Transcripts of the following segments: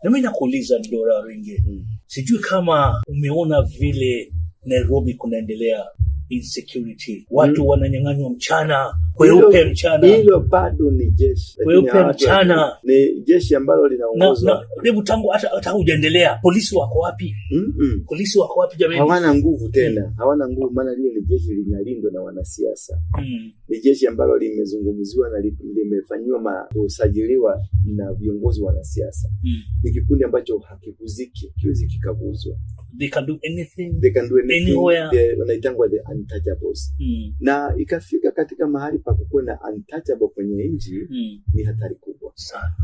Na mimi nakuuliza Dora Ringe, sijui kama umeona vile Nairobi kunaendelea insecurity. Watu wananyang'anywa mchana, kweupe mchana. Hilo bado ni jeshi. Kweupe mchana. Ni jeshi ambalo linaongozwa. Hebu tangu hata hujaendelea, polisi wako wapi? Polisi wako wapi jamani? Hawana nguvu tena. Hawana nguvu, maana lile ni jeshi linalindwa na wanasiasa. Ni jeshi ambalo limezungumziwa na limefanywa kusajiliwa na viongozi wa wanasiasa. Ni kikundi ambacho hakikuziki, kiwezi kikaguzwa. They can do anything. They can do anything. Anywhere. Wanaitangwa the untouchables. Na ikafika katika mahali pa kukuwa na untouchable kwenye nchi, ni hatari kubwa.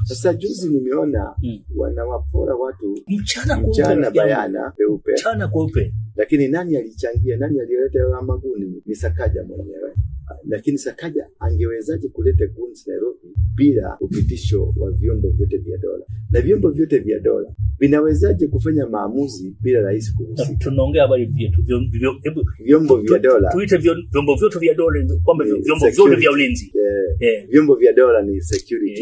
Sasa juzi nimeona wanawapora watu mchana bayana peupe. Mchana kweupe. Lakini nani alichangia? Nani alileta hayo maguni? Ni Sakaja mwenyewe. Lakini Sakaja angewezaje kuleta guns Nairobi bila upitisho wa vyombo vyote vya dola? Na vyombo vyote vya dola vinawezaje kufanya maamuzi bila rais kuhusika? Tunaongea habari vyetu vyombo vya dola. Tuite vyombo vyote vya dola kwamba vyombo vyote vya ulinzi. Vyombo vya dola ni security.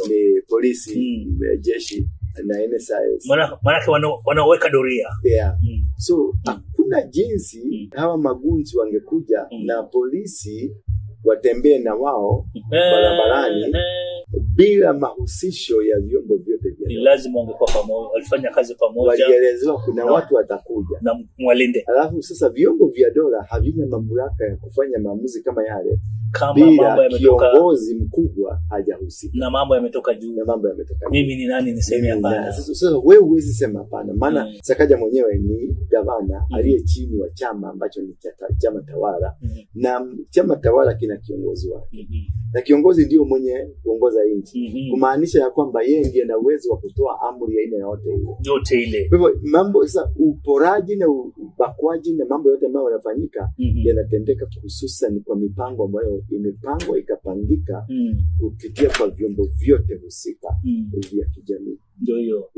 Ni polisi, jeshi na NSIS. Maana wanaweka doria. So hakuna jinsi hawa magunzi wangekuja na polisi watembee na wao barabarani bila mahusisho ya vyombo vyote vya dola. Lazima wangekuwa pamoja, walifanya kazi pamoja. Walielezewa kuna watu watakuja na mwalinde. Alafu sasa vyombo vya dola havina mamlaka ya kufanya maamuzi kama yale kama mambo yametoka, kiongozi mkubwa hajahusika na mambo yametoka juu. Mimi ni nani niseme hapana? Sasa wewe huwezi sema hapana, maana Sakaja mwenyewe ni gavana aliye chini wa chama ambacho ni chama tawala, na chama tawala kina kiongozi wake, na kiongozi ndio mwenye kuongoza nchi, kumaanisha ya kwamba yeye ndiye ana uwezo wa kutoa amri ya aina yote ile. Kwa hivyo mambo sasa, uporaji na ubakwaji na mambo yote ambayo yanafanyika yanatendeka hususan kwa mipango ambayo imepangwa ikapangika kupitia kwa vyombo vyote husika vya kijamii. Ndio hiyo.